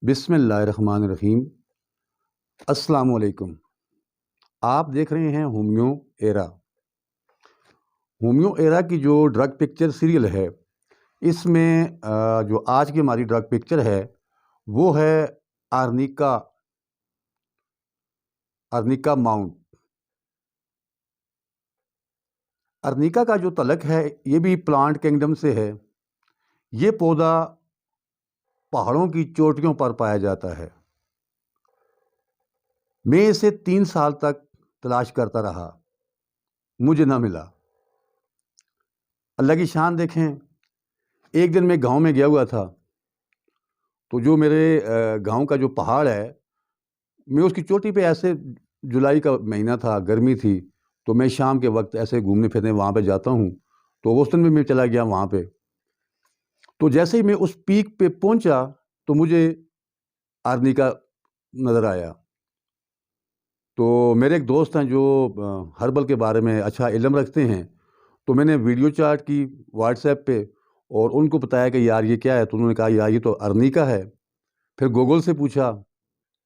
بسم اللہ الرحمن الرحیم۔ السلام علیکم۔ آپ دیکھ رہے ہیں ہومیو ایرا۔ ہومیو ایرا کی جو ڈرگ پکچر سیریل ہے، اس میں جو آج کی ہماری ڈرگ پکچر ہے وہ ہے آرنیکا ماؤنٹ۔ آرنیکا کا جو تلک ہے یہ بھی پلانٹ کنگڈم سے ہے۔ یہ پودا پہاڑوں کی چوٹیوں پر پایا جاتا ہے۔ میں اسے 3 سال تک تلاش کرتا رہا، مجھے نہ ملا۔ اللہ کی شان دیکھیں، ایک دن میں گاؤں میں گیا ہوا تھا، تو جو میرے گاؤں کا جو پہاڑ ہے، میں اس کی چوٹی پہ ایسے، جولائی کا مہینہ تھا، گرمی تھی، تو میں شام کے وقت ایسے گھومنے پھرنے وہاں پہ جاتا ہوں، تو اس دن میں چلا گیا وہاں پہ۔ تو جیسے ہی میں اس پیک پہ پہنچا تو مجھے آرنیکا نظر آیا۔ تو میرے ایک دوست ہیں جو ہربل کے بارے میں اچھا علم رکھتے ہیں، تو میں نے ویڈیو چاٹ کی واٹس ایپ پہ اور ان کو بتایا کہ یار یہ کیا ہے، تو انہوں نے کہا یار یہ تو آرنیکا ہے۔ پھر گوگل سے پوچھا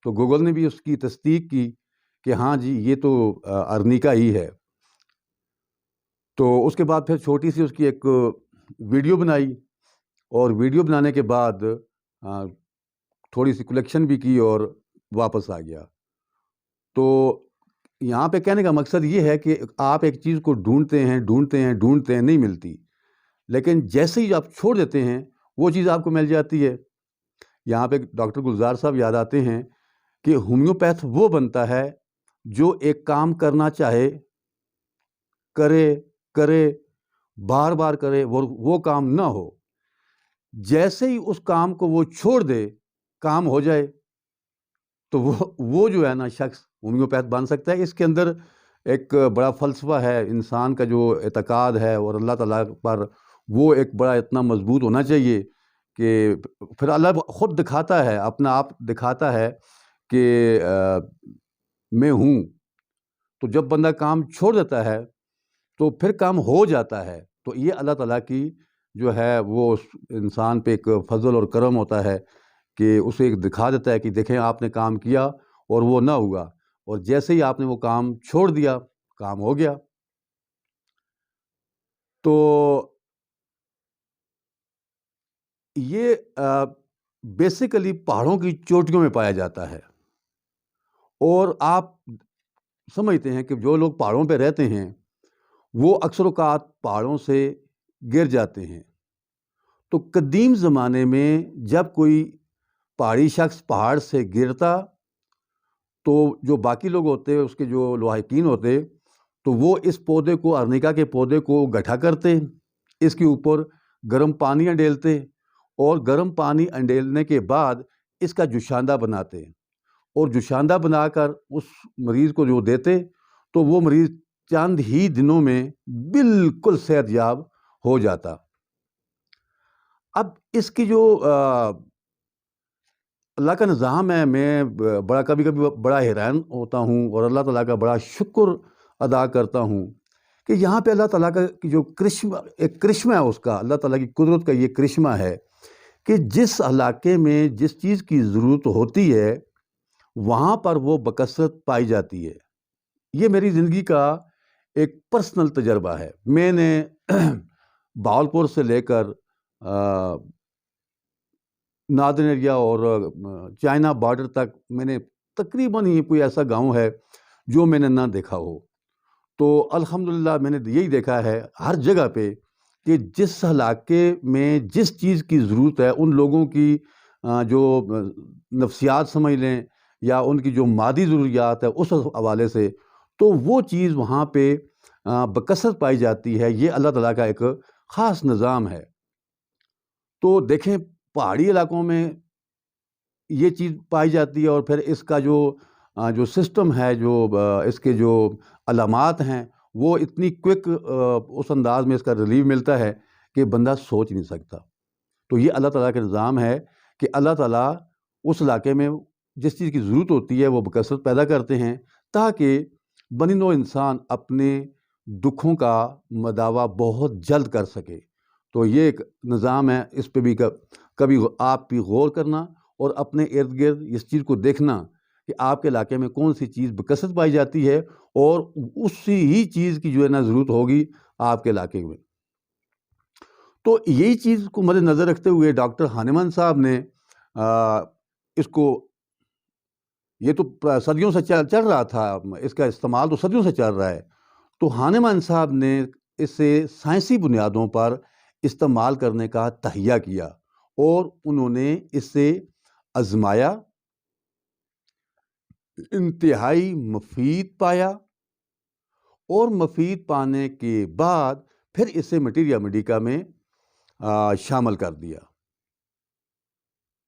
تو گوگل نے بھی اس کی تصدیق کی کہ ہاں جی یہ تو آرنیکا ہی ہے۔ تو اس کے بعد پھر چھوٹی سی اس کی ایک ویڈیو بنائی، اور ویڈیو بنانے کے بعد تھوڑی سی کلیکشن بھی کی اور واپس آ گیا۔ تو یہاں پہ کہنے کا مقصد یہ ہے کہ آپ ایک چیز کو ڈھونڈتے ہیں نہیں ملتی، لیکن جیسے ہی آپ چھوڑ دیتے ہیں وہ چیز آپ کو مل جاتی ہے۔ یہاں پہ ڈاکٹر گلزار صاحب یاد آتے ہیں کہ ہومیوپیتھ وہ بنتا ہے جو ایک کام کرنا چاہے، کرے بار بار کرے، وہ کام نہ ہو، جیسے ہی اس کام کو وہ چھوڑ دے کام ہو جائے، تو وہ جو ہے نا شخص ہومیوپیتھ بن سکتا ہے۔ اس کے اندر ایک بڑا فلسفہ ہے، انسان کا جو اعتقاد ہے اور اللہ تعالیٰ پر، وہ ایک بڑا اتنا مضبوط ہونا چاہیے کہ پھر اللہ خود دکھاتا ہے، اپنا آپ دکھاتا ہے کہ میں ہوں۔ تو جب بندہ کام چھوڑ دیتا ہے تو پھر کام ہو جاتا ہے۔ تو یہ اللہ تعالیٰ کی جو ہے وہ انسان پہ ایک فضل اور کرم ہوتا ہے کہ اسے ایک دکھا دیتا ہے کہ دیکھیں آپ نے کام کیا اور وہ نہ ہوا، اور جیسے ہی آپ نے وہ کام چھوڑ دیا کام ہو گیا۔ تو یہ بیسیکلی پہاڑوں کی چوٹیوں میں پایا جاتا ہے، اور آپ سمجھتے ہیں کہ جو لوگ پہاڑوں پہ رہتے ہیں وہ اکثر اوقات پہاڑوں سے گر جاتے ہیں۔ تو قدیم زمانے میں جب کوئی پہاڑی شخص پہاڑ سے گرتا تو جو باقی لوگ ہوتے، اس کے جو لواحقین ہوتے، تو وہ اس پودے کو، آرنیکا کے پودے کو گٹھا کرتے، اس کے اوپر گرم پانی انڈیلتے، اور گرم پانی انڈیلنے کے بعد اس کا جوشاندہ بناتے، اور جوشاندہ بنا کر اس مریض کو جو دیتے، تو وہ مریض چند ہی دنوں میں بالکل صحت یاب ہو جاتا۔ اب اس کی جو اللہ کا نظام ہے، میں کبھی بڑا حیران ہوتا ہوں اور اللہ تعالیٰ کا بڑا شکر ادا کرتا ہوں کہ یہاں پہ اللہ تعالیٰ کا جو ایک کرشمہ ہے، اس کا اللہ تعالیٰ کی قدرت کا یہ کرشمہ ہے کہ جس علاقے میں جس چیز کی ضرورت ہوتی ہے وہاں پر وہ بکثرت پائی جاتی ہے۔ یہ میری زندگی کا ایک پرسنل تجربہ ہے۔ میں نے بہاولپور سے لے کر ناردرن ایریا اور چائنا بارڈر تک میں نے تقریباً ہی کوئی ایسا گاؤں ہے جو میں نے نہ دیکھا ہو۔ تو الحمدللہ میں نے یہی دیکھا ہے ہر جگہ پہ کہ جس علاقے میں جس چیز کی ضرورت ہے، ان لوگوں کی جو نفسیات سمجھ لیں یا ان کی جو مادی ضروریات ہے اس حوالے سے، تو وہ چیز وہاں پہ بکثرت پائی جاتی ہے۔ یہ اللہ تعالیٰ کا ایک خاص نظام ہے۔ تو دیکھیں پہاڑی علاقوں میں یہ چیز پائی جاتی ہے، اور پھر اس کا جو سسٹم ہے، جو اس کے جو علامات ہیں، وہ اتنی کوئک اس انداز میں اس کا ریلیف ملتا ہے کہ بندہ سوچ نہیں سکتا۔ تو یہ اللہ تعالیٰ کا نظام ہے کہ اللہ تعالیٰ اس علاقے میں جس چیز کی ضرورت ہوتی ہے وہ بکثرت پیدا کرتے ہیں تاکہ بنی نوع انسان اپنے دکھوں کا مداوع بہت جلد کر سکے۔ تو یہ ایک نظام ہے، اس پہ بھی کبھی آپ بھی غور کرنا اور اپنے ارد گرد اس چیز کو دیکھنا کہ آپ کے علاقے میں کون سی چیز بکثرت پائی جاتی ہے اور اسی ہی چیز کی جو ہے نا ضرورت ہوگی آپ کے علاقے میں. تو یہی چیز کو مد نظر رکھتے ہوئے ڈاکٹر ہانیمان صاحب نے اس کو، یہ تو صدیوں سے چل رہا تھا، اس کا استعمال تو صدیوں سے چل رہا ہے، تو ہانیمان صاحب نے اسے سائنسی بنیادوں پر استعمال کرنے کا تہیہ کیا اور انہوں نے اس سے آزمایا، انتہائی مفید پایا اور مفید پانے کے بعد پھر اسے مٹیریا میڈیکا میں شامل کر دیا.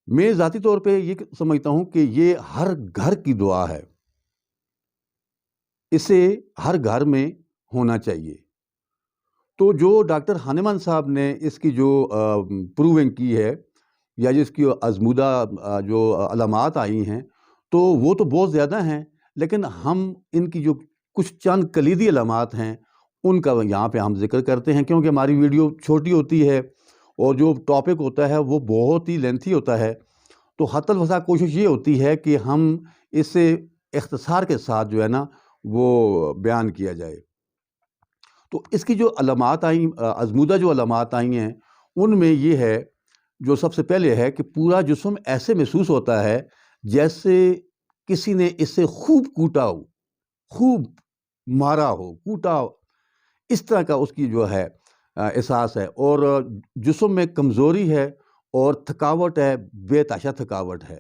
میں ذاتی طور پہ یہ سمجھتا ہوں کہ یہ ہر گھر کی دعا ہے، اسے ہر گھر میں ہونا چاہیے. تو جو ڈاکٹر ہانیمان صاحب نے اس کی جو پروونگ کی ہے یا جس کی آزمودہ جو علامات آئی ہیں تو وہ تو بہت زیادہ ہیں، لیکن ہم ان کی جو کچھ چند کلیدی علامات ہیں ان کا یہاں پہ ہم ذکر کرتے ہیں، کیونکہ ہماری ویڈیو چھوٹی ہوتی ہے اور جو ٹاپک ہوتا ہے وہ بہت ہی لینتھی ہوتا ہے. تو حتی الوسع کوشش یہ ہوتی ہے کہ ہم اسے اختصار کے ساتھ جو ہے نا وہ بیان کیا جائے. تو اس کی جو علامات آئیں، آزمودہ جو علامات آئی ہیں، ان میں یہ ہے، جو سب سے پہلے ہے کہ پورا جسم ایسے محسوس ہوتا ہے جیسے کسی نے اسے خوب کوٹا ہو، خوب مارا ہو، کوٹا ہو، اس طرح کا اس کی جو ہے احساس ہے. اور جسم میں کمزوری ہے اور تھکاوٹ ہے، بے تحاشا تھکاوٹ ہے،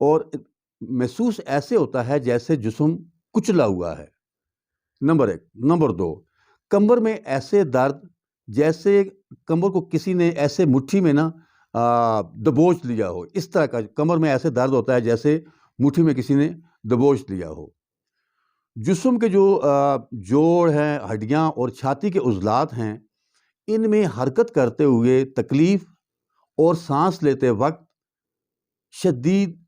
اور محسوس ایسے ہوتا ہے جیسے جسم کچلا ہوا ہے. نمبر 1. نمبر 2، کمر میں ایسے درد جیسے کمر کو کسی نے ایسے مٹھی میں نا دبوچ لیا ہو، اس طرح کا کمر میں ایسے درد ہوتا ہے جیسے مٹھی میں کسی نے دبوچ لیا ہو. جسم کے جو جوڑ ہیں، ہڈیاں اور چھاتی کے عضلات ہیں، ان میں حرکت کرتے ہوئے تکلیف اور سانس لیتے وقت شدید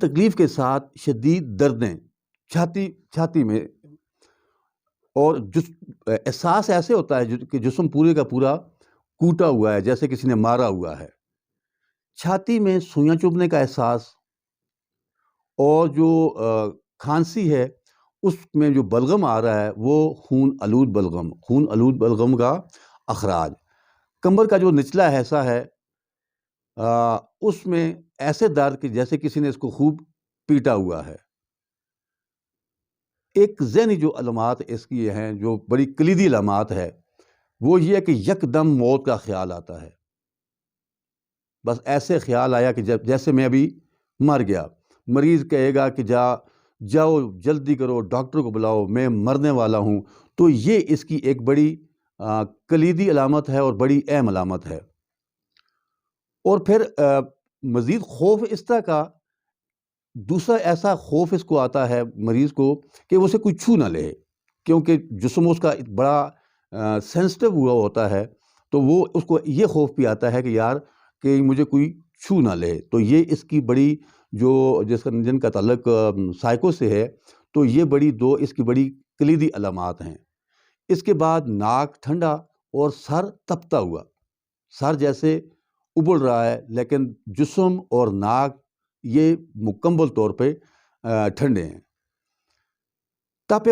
تکلیف کے ساتھ شدید دردیں چھاتی میں، اور احساس ایسے ہوتا ہے کہ جسم پورے کا پورا کوٹا ہوا ہے جیسے کسی نے مارا ہوا ہے. چھاتی میں سوئیاں چبھنے کا احساس، اور جو کھانسی ہے اس میں جو بلغم آ رہا ہے وہ خون آلود بلغم کا اخراج. کمر کا جو نچلا حصہ ہے اس میں ایسے درد کہ جیسے کسی نے اس کو خوب پیٹا ہوا ہے. ایک ذہنی جو علامات اس کی ہیں، جو بڑی کلیدی علامات ہے، وہ یہ ہے کہ یکدم موت کا خیال آتا ہے. بس ایسے خیال آیا کہ جیسے میں ابھی مر گیا. مریض کہے گا کہ جاؤ جلدی کرو، ڈاکٹر کو بلاؤ، میں مرنے والا ہوں. تو یہ اس کی ایک بڑی کلیدی علامت ہے اور بڑی اہم علامت ہے. اور پھر مزید خوف اس طرح کا، دوسرا ایسا خوف اس کو آتا ہے مریض کو کہ وہ اسے کوئی چھو نہ لے، کیونکہ جسم اس کا بڑا سینسٹیو ہوا ہوتا ہے، تو وہ اس کو یہ خوف بھی آتا ہے کہ یار کہ مجھے کوئی چھو نہ لے. تو یہ اس کی بڑی جن کا تعلق سائیکو سے ہے، تو یہ اس کی بڑی کلیدی علامات ہیں. اس کے بعد ناک ٹھنڈا اور سر تپتا ہوا، سر جیسے ابل رہا ہے لیکن جسم اور ناک یہ مکمل طور پہ ٹھنڈے ہیں. تپ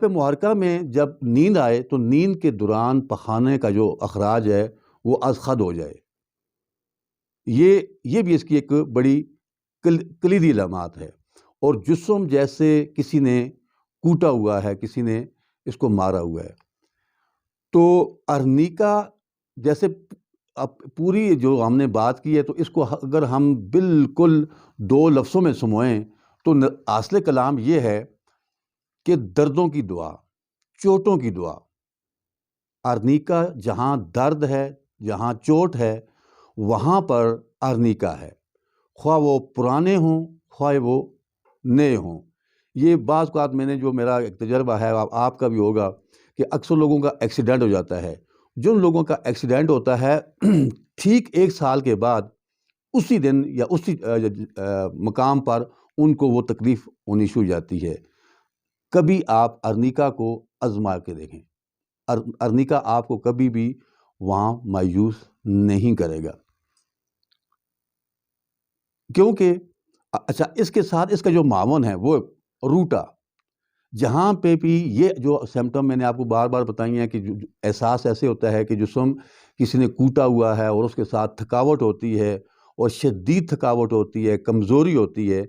محرکہ میں جب نیند آئے تو نیند کے دوران پخانے کا جو اخراج ہے وہ از خود ہو جائے. یہ بھی اس کی ایک بڑی کلیدی علامات ہے. اور جسم جیسے کسی نے کوٹا ہوا ہے، کسی نے اس کو مارا ہوا ہے. تو ارنیکا جیسے پوری جو ہم نے بات کی ہے، تو اس کو اگر ہم بالکل 2 لفظوں میں سموئیں تو اصل کلام یہ ہے کہ دردوں کی دعا، چوٹوں کی دعا. ارنیکا، جہاں درد ہے، جہاں چوٹ ہے، وہاں پر ارنیکا ہے، خواہ وہ پرانے ہوں خواہ وہ نئے ہوں. یہ بعض اوقات میں نے جو میرا ایک تجربہ ہے، آپ کا بھی ہوگا، کہ اکثر لوگوں کا ایکسیڈنٹ ہو جاتا ہے. جن لوگوں کا ایکسیڈنٹ ہوتا ہے ٹھیک 1 سال کے بعد اسی دن یا اسی مقام پر ان کو وہ تکلیف ہونی شروع ہو جاتی ہے. کبھی آپ ارنیکا کو آزما کے دیکھیں. ارنیکا آپ کو کبھی بھی وہاں مایوس نہیں کرے گا، کیونکہ اچھا اس کے ساتھ اس کا جو معاون ہے وہ روٹا، جہاں پہ بھی یہ جو سمٹم میں نے آپ کو بار بار بتائی ہیں کہ جو احساس ایسے ہوتا ہے کہ جسم کسی نے کوٹا ہوا ہے اور اس کے ساتھ تھکاوٹ ہوتی ہے اور شدید تھکاوٹ ہوتی ہے، کمزوری ہوتی ہے،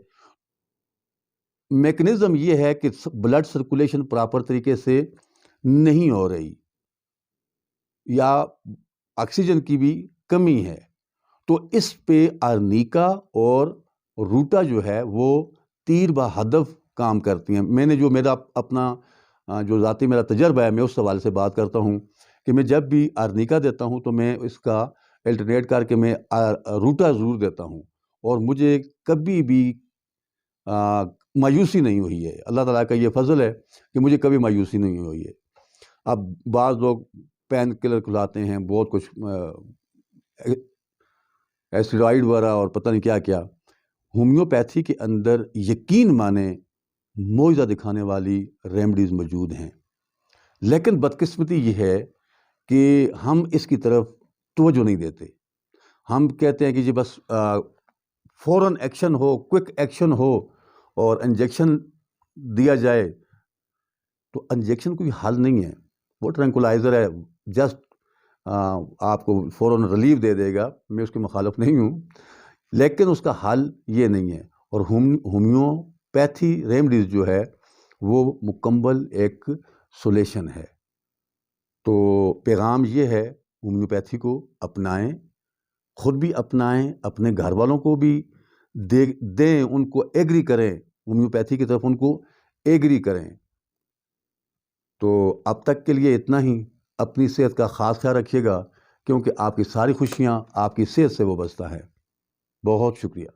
میکنزم یہ ہے کہ بلڈ سرکولیشن پراپر طریقے سے نہیں ہو رہی یا آکسیجن کی بھی کمی ہے، تو اس پہ آرنیکا اور روٹا جو ہے وہ تیر بہدف کام کرتی ہیں۔ میں نے جو میرا اپنا جو ذاتی میرا تجربہ ہے، میں اس سوال سے بات کرتا ہوں کہ میں جب بھی آرنیکا دیتا ہوں تو میں اس کا الٹرنیٹ کر کے میں روٹا ضرور دیتا ہوں، اور مجھے کبھی بھی مایوسی نہیں ہوئی ہے۔ اللہ تعالیٰ کا یہ فضل ہے کہ مجھے کبھی مایوسی نہیں ہوئی ہے۔ اب بعض لوگ پین کلر کھلاتے ہیں، بہت کچھ ایسٹرائڈ وغیرہ اور پتہ نہیں کیا کیا، ہومیوپیتھی کے اندر یقین مانیں معجزہ دکھانے والی ریمیڈیز موجود ہیں، لیکن بدقسمتی یہ ہے کہ ہم اس کی طرف توجہ نہیں دیتے۔ ہم کہتے ہیں کہ جی بس فوراً ایکشن ہو، کوئک ایکشن ہو اور انجیکشن دیا جائے، تو انجیکشن کوئی حل نہیں ہے، وہ ٹرینکولائزر ہے، جسٹ آپ کو فوراً ریلیف دے دے گا، میں اس کے مخالف نہیں ہوں، لیکن اس کا حل یہ نہیں ہے۔ اور ہومیوپیتھی ریمیڈیز جو ہے وہ مکمل ایک سولیشن ہے۔ تو پیغام یہ ہے، ہومیوپیتھی کو اپنائیں، خود بھی اپنائیں، اپنے گھر والوں کو بھی دیں، ان کو ایگری کریں، ہومیوپیتھی کی طرف ان کو ایگری کریں۔ تو اب تک کے لیے اتنا ہی۔ اپنی صحت کا خاص خیال رکھیے گا، کیونکہ آپ کی ساری خوشیاں آپ کی صحت سے وابستہ ہیں۔ بہت شکریہ۔